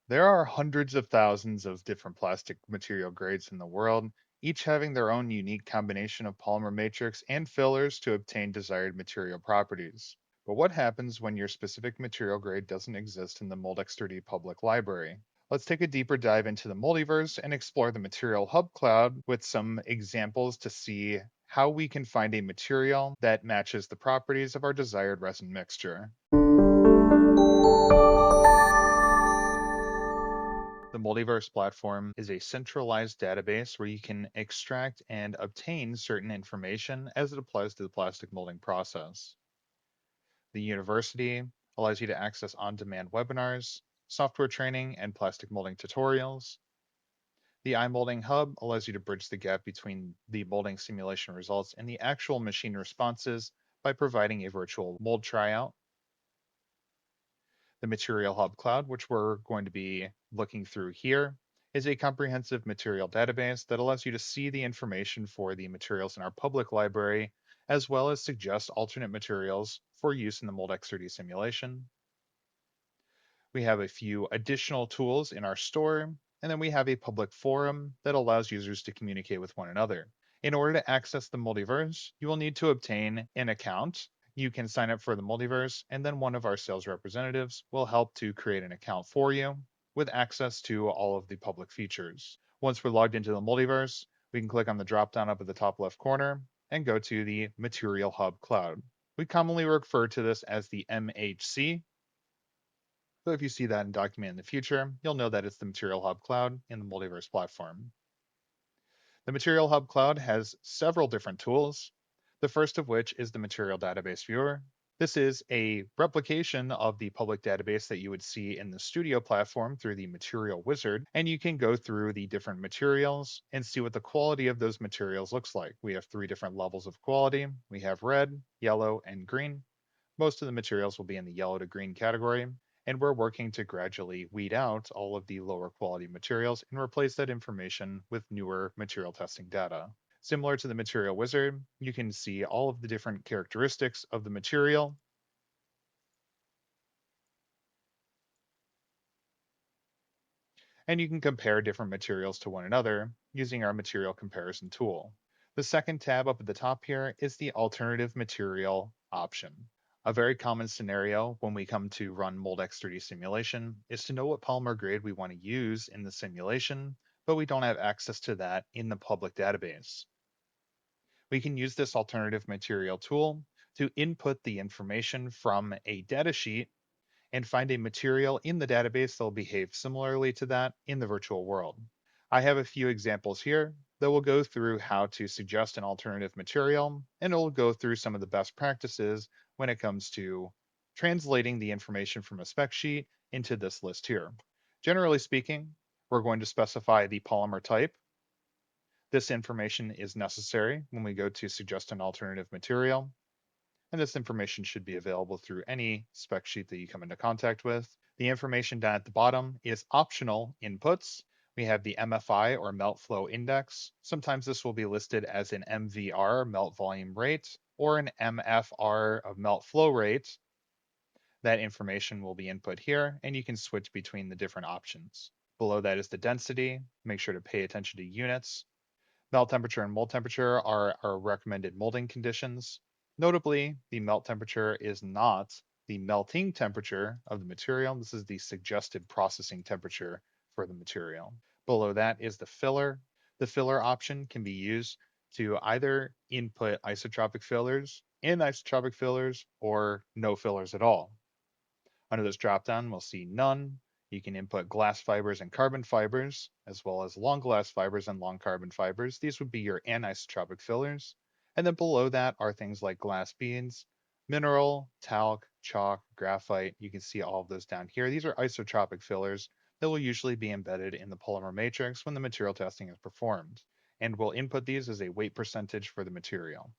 There are hundreds of thousands of different plastic material grades in the world, each having their own unique combination of polymer matrix and fillers to obtain desired material properties. But what happens when your specific material grade doesn't exist in the Moldex 3D public library? Let's take a deeper dive into the Moldiverse and explore the Material Hub Cloud with some examples to see how we can find a material that matches the properties of our desired resin mixture. The Moldiverse platform is a centralized database where you can extract and obtain certain information as it applies to the plastic molding process. The university allows you to access on-demand webinars, software training, and plastic molding tutorials. The iMolding Hub allows you to bridge the gap between the molding simulation results and the actual machine responses by providing a virtual mold tryout. The Material Hub Cloud, which we're going to be looking through here, is a comprehensive material database that allows you to see the information for the materials in our public library, as well as suggest alternate materials for use in the Moldex 3D simulation. We have a few additional tools in our store, and then we have a public forum that allows users to communicate with one another. In order to access the Multiverse, you will need to obtain an account. You can sign up for the Multiverse, and then one of our sales representatives will help to create an account for you with access to all of the public features. Once we're logged into the Multiverse, we can click on the drop down up at the top left corner and go to the Material Hub Cloud. We commonly refer to this as the MHC. So if you see that in document in the future, you'll know that it's the Material Hub Cloud in the Moldiverse platform. The Material Hub Cloud has several different tools, the first of which is the Material Database Viewer. This is a replication of the public database that you would see in the Studio platform through the Material Wizard, and you can go through the different materials and see what the quality of those materials looks like. We have three different levels of quality. We have red, yellow, and green. Most of the materials will be in the yellow to green category, and we're working to gradually weed out all of the lower quality materials and replace that information with newer material testing data. Similar to the material wizard, you can see all of the different characteristics of the material, and you can compare different materials to one another using our material comparison tool. The second tab up at the top here is the alternative material option. A very common scenario when we come to run Moldex 3D simulation is to know what polymer grade we want to use in the simulation, but we don't have access to that in the public database. We can use this alternative material tool to input the information from a datasheet and find a material in the database that will behave similarly to that in the virtual world. I have a few examples here that will go through how to suggest an alternative material, and it will go through some of the best practices when it comes to translating the information from a spec sheet into this list here. Generally speaking, we're going to specify the polymer type. This information is necessary when we go to suggest an alternative material, and this information should be available through any spec sheet that you come into contact with. The information down at the bottom is optional inputs. We have the MFI or melt flow index. Sometimes this will be listed as an MVR, melt volume rate, or an MFR of melt flow rate. That information will be input here, and you can switch between the different options. Below that is the density. Make sure to pay attention to units. Melt temperature and mold temperature are our recommended molding conditions. Notably, the melt temperature is not the melting temperature of the material. This is the suggested processing temperature for the material. Below that is the filler. The filler option can be used to either input isotropic fillers, in isotropic fillers, or no fillers at all. Under this dropdown, we'll see none. You can input glass fibers and carbon fibers, as well as long glass fibers and long carbon fibers. These would be your anisotropic fillers. And then below that are things like glass beads, mineral, talc, chalk, graphite. You can see all of those down here. These are isotropic fillers that will usually be embedded in the polymer matrix when the material testing is performed. And we'll input these as a weight percentage for the material.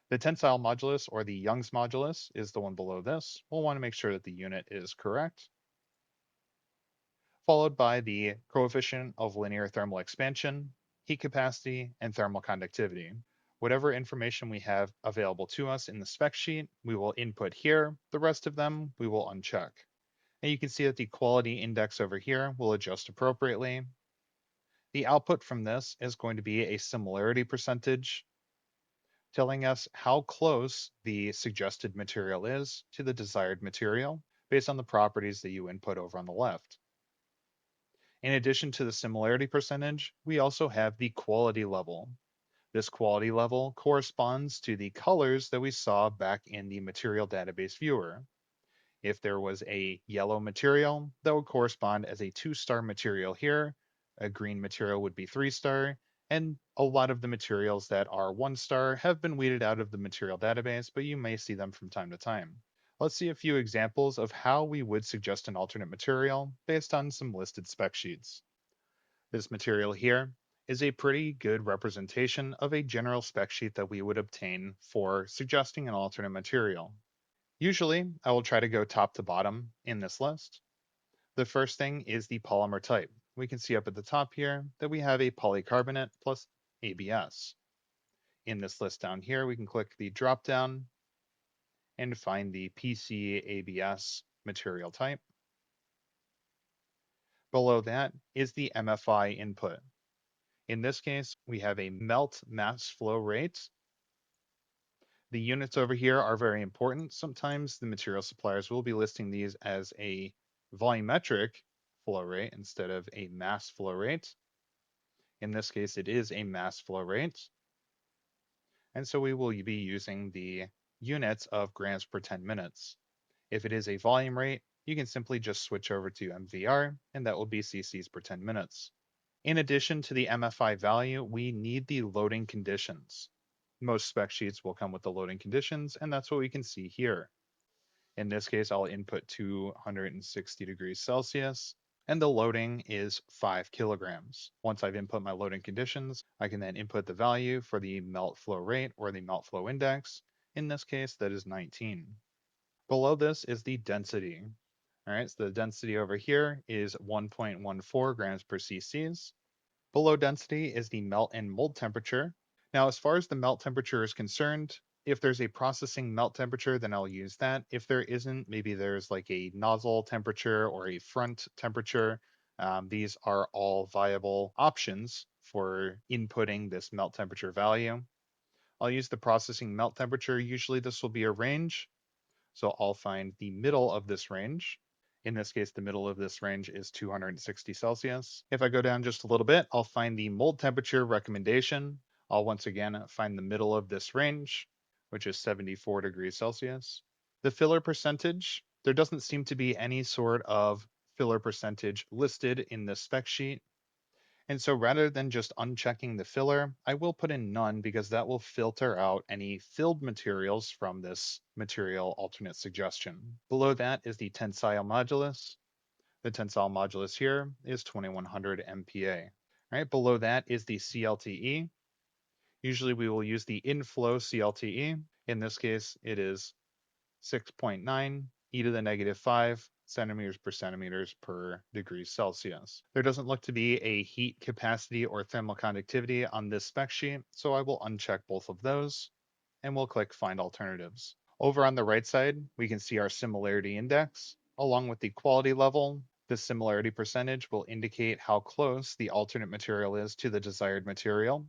The tensile modulus or the Young's modulus is the one below this. We'll want to make sure that the unit is correct, followed by the coefficient of linear thermal expansion, heat capacity, and thermal conductivity. Whatever information we have available to us in the spec sheet, we will input here. The rest of them we will uncheck. And you can see that the quality index over here will adjust appropriately. The output from this is going to be a similarity percentage, telling us how close the suggested material is to the desired material based on the properties that you input over on the left. In addition to the similarity percentage, we also have the quality level. This quality level corresponds to the colors that we saw back in the material database viewer. If there was a yellow material, that would correspond as a 2-star material here. A green material would be 3-star, and a lot of the materials that are 1-star have been weeded out of the material database, but you may see them from time to time. Let's see a few examples of how we would suggest an alternate material based on some listed spec sheets. This material here is a pretty good representation of a general spec sheet that we would obtain for suggesting an alternate material. Usually, I will try to go top to bottom in this list. The first thing is the polymer type. We can see up at the top here that we have a polycarbonate plus ABS. In this list down here, we can click the drop down and find the PC ABS material type. Below that is the MFI input. In this case, we have a melt mass flow rate. The units over here are very important. Sometimes the material suppliers will be listing these as a volumetric flow rate instead of a mass flow rate. In this case, it is a mass flow rate. And so we will be using the units of grams per 10 minutes. If it is a volume rate, you can simply just switch over to MVR, and that will be cc's per 10 minutes. In addition to the MFI value, we need the loading conditions. Most spec sheets will come with the loading conditions, and that's what we can see here. In this case, I'll input 260 degrees Celsius, and the loading is 5 kilograms. Once I've input my loading conditions, I can then input the value for the melt flow rate or the melt flow index. In this case, that is 19. Below this is the density. All right, so the density over here is 1.14 grams per cc's. Below density is the melt and mold temperature. Now, as far as the melt temperature is concerned, if there's a processing melt temperature, then I'll use that. If there isn't, maybe there's like a nozzle temperature or a front temperature. These are all viable options for inputting this melt temperature value. I'll use the processing melt temperature. Usually this will be a range. So I'll find the middle of this range. In this case, the middle of this range is 260 Celsius. If I go down just a little bit, I'll find the mold temperature recommendation. I'll once again find the middle of this range, which is 74 degrees Celsius. The filler percentage, there doesn't seem to be any sort of filler percentage listed in this spec sheet. And so rather than just unchecking the filler, I will put in none because that will filter out any filled materials from this material alternate suggestion. Below that is the tensile modulus. The tensile modulus here is 2100 MPa. Right below that is the CLTE. Usually we will use the inflow CLTE. In this case, it is 6.9 e to the negative 5 centimeters per degrees Celsius. There doesn't look to be a heat capacity or thermal conductivity on this spec sheet, so I will uncheck both of those, and we'll click Find Alternatives. Over on the right side, we can see our similarity index, along with the quality level. The similarity percentage will indicate how close the alternate material is to the desired material,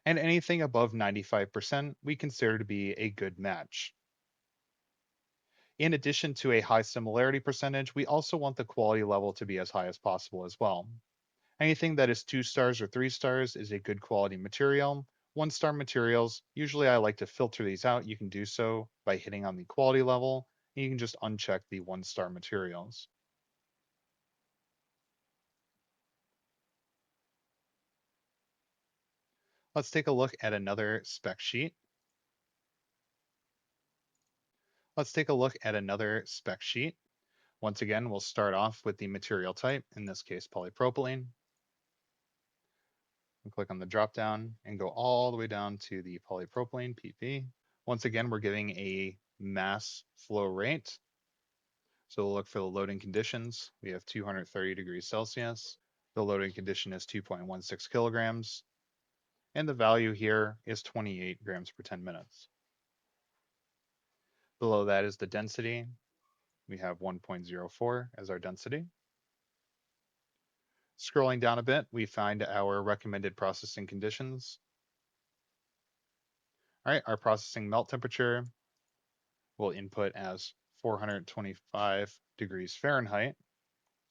and anything above 95% we consider to be a good match. In addition to a high similarity percentage, we also want the quality level to be as high as possible as well. Anything that is 2 stars or 3 stars is a good quality material. 1-star materials, usually I like to filter these out. You can do so by hitting on the quality level, and you can just uncheck the 1-star materials. Let's take a look at another spec sheet. Let's take a look at another spec sheet. Once again, we'll start off with the material type, in this case polypropylene. We'll click on the drop down and go all the way down to the polypropylene PP. Once again, we're giving a mass flow rate. So we'll look for the loading conditions. We have 230 degrees Celsius. The loading condition is 2.16 kilograms. And the value here is 28 grams per 10 minutes. Below that is the density. We have 1.04 as our density. Scrolling down a bit, we find our recommended processing conditions. All right, our processing melt temperature will input as 425 degrees Fahrenheit.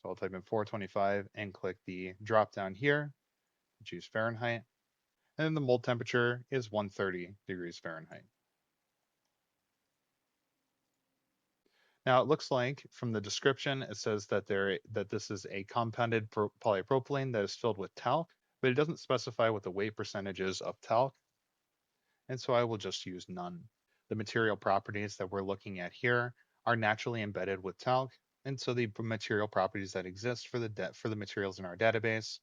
So I'll type in 425 and click the drop down here, choose Fahrenheit. And then the mold temperature is 130 degrees Fahrenheit. Now it looks like from the description, it says that this is a compounded polypropylene that is filled with talc, but it doesn't specify what the weight percentage is of talc. And so I will just use none. The material properties that we're looking at here are naturally embedded with talc, and so the material properties that exist for the materials in our database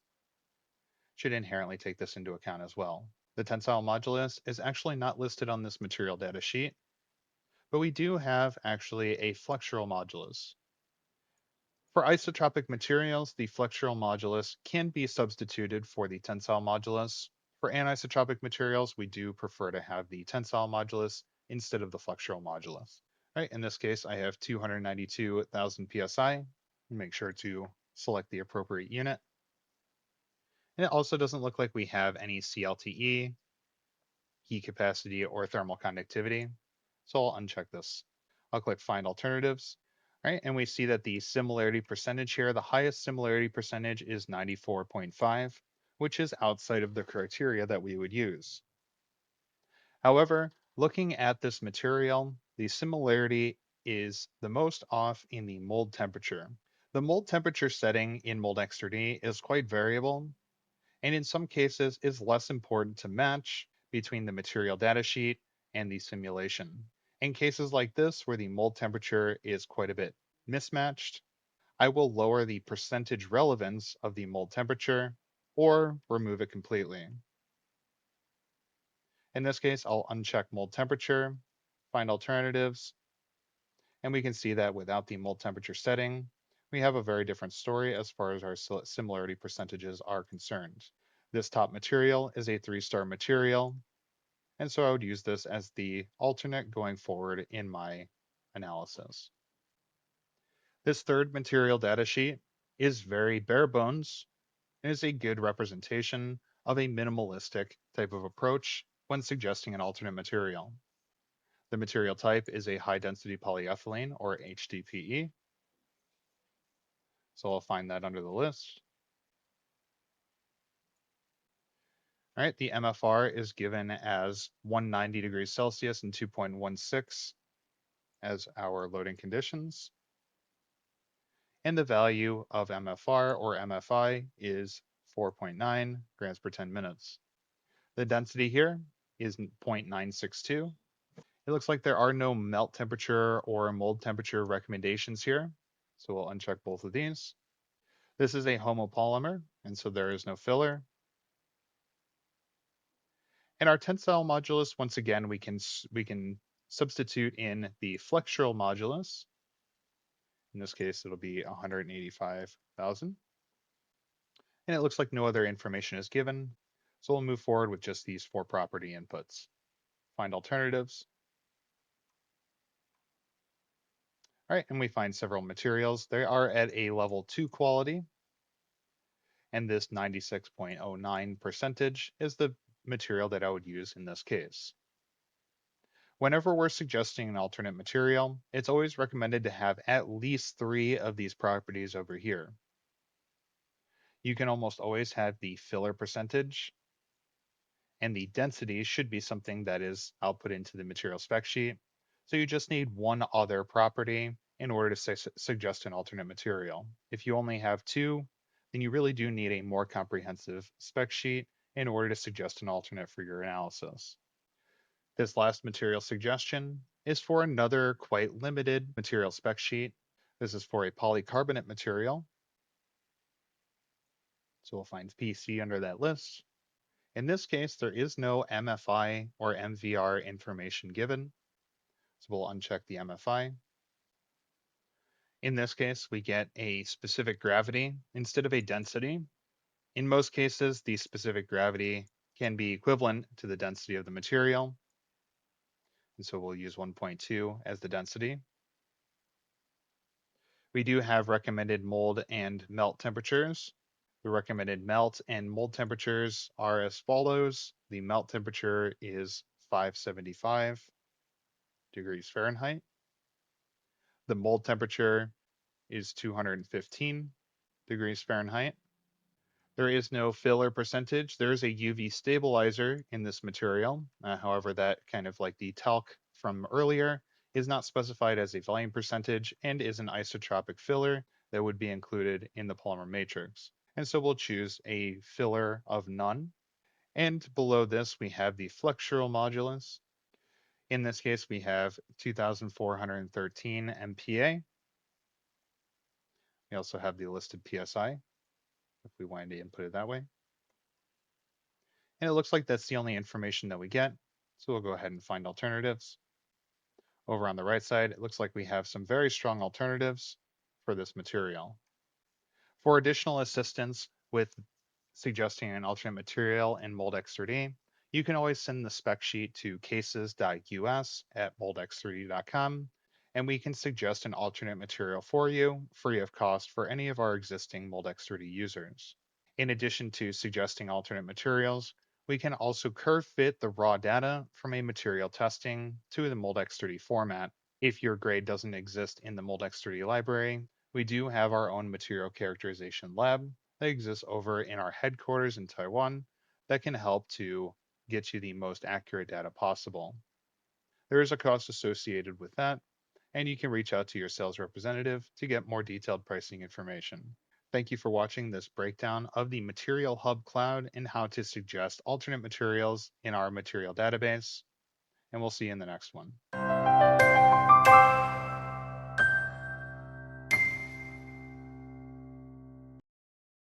should inherently take this into account as well. The tensile modulus is actually not listed on this material data sheet, but we do have actually a flexural modulus. For isotropic materials, the flexural modulus can be substituted for the tensile modulus. For anisotropic materials, we do prefer to have the tensile modulus instead of the flexural modulus. Right, in this case, I have 292,000 psi. Make sure to select the appropriate unit. And it also doesn't look like we have any CLTE, heat capacity, or thermal conductivity. So I'll uncheck this. I'll click Find Alternatives. All right, and we see that the similarity percentage here, the highest similarity percentage is 94.5, which is outside of the criteria that we would use. However, looking at this material, the similarity is the most off in the mold temperature. The mold temperature setting in Moldex 3D is quite variable, and in some cases is less important to match between the material data sheet and the simulation. In cases like this, where the mold temperature is quite a bit mismatched, I will lower the percentage relevance of the mold temperature or remove it completely. In this case, I'll uncheck mold temperature, find alternatives, and we can see that without the mold temperature setting, we have a very different story as far as our similarity percentages are concerned. This top material is a 3-star material, and so I would use this as the alternate going forward in my analysis. This third material data sheet is very bare bones and is a good representation of a minimalistic type of approach when suggesting an alternate material. The material type is a high density polyethylene or HDPE. So I'll find that under the list. All right, the MFR is given as 190 degrees Celsius and 2.16 as our loading conditions. And the value of MFR or MFI is 4.9 grams per 10 minutes. The density here is 0.962. It looks like there are no melt temperature or mold temperature recommendations here. So we'll uncheck both of these. This is a homopolymer, and so there is no filler. And our tensile modulus, once again, we can substitute in the flexural modulus. In this case, it'll be 185,000. And it looks like no other information is given. So we'll move forward with just these 4 property inputs. Find alternatives. All right, and we find several materials. They are at a level 2 quality. And this 96.09 percentage is the material that I would use in this case. Whenever we're suggesting an alternate material, it's always recommended to have at least 3 of these properties over here. You can almost always have the filler percentage, and the density should be something that is output into the material spec sheet. So you just need one other property in order to suggest an alternate material. If you only have 2, then you really do need a more comprehensive spec sheet in order to suggest an alternate for your analysis. This last material suggestion is for another quite limited material spec sheet. This is for a polycarbonate material. So we'll find PC under that list. In this case, there is no MFI or MVR information given. So we'll uncheck the MFI. In this case, we get a specific gravity instead of a density. In most cases, the specific gravity can be equivalent to the density of the material. And so we'll use 1.2 as the density. We do have recommended mold and melt temperatures. The recommended melt and mold temperatures are as follows. The melt temperature is 575 degrees Fahrenheit. The mold temperature is 215 degrees Fahrenheit. There is no filler percentage. There is a UV stabilizer in this material. However, that kind of like the talc from earlier is not specified as a volume percentage and is an isotropic filler that would be included in the polymer matrix. And so we'll choose a filler of none. And below this, we have the flexural modulus. In this case, we have 2,413 MPa. We also have the listed PSI if we wanted to input it that way. And it looks like that's the only information that we get. So we'll go ahead and find alternatives. Over on the right side, it looks like we have some very strong alternatives for this material. For additional assistance with suggesting an alternate material in Moldex 3D, you can always send the spec sheet to cases.us@moldex3d.com, and we can suggest an alternate material for you, free of cost for any of our existing Moldex 3D users. In addition to suggesting alternate materials, we can also curve fit the raw data from a material testing to the Moldex 3D format. If your grade doesn't exist in the Moldex 3D library, we do have our own material characterization lab that exists over in our headquarters in Taiwan that can help to get you the most accurate data possible. There is a cost associated with that, and you can reach out to your sales representative to get more detailed pricing information. Thank you for watching this breakdown of the Material Hub Cloud and how to suggest alternate materials in our material database, and we'll see you in the next one.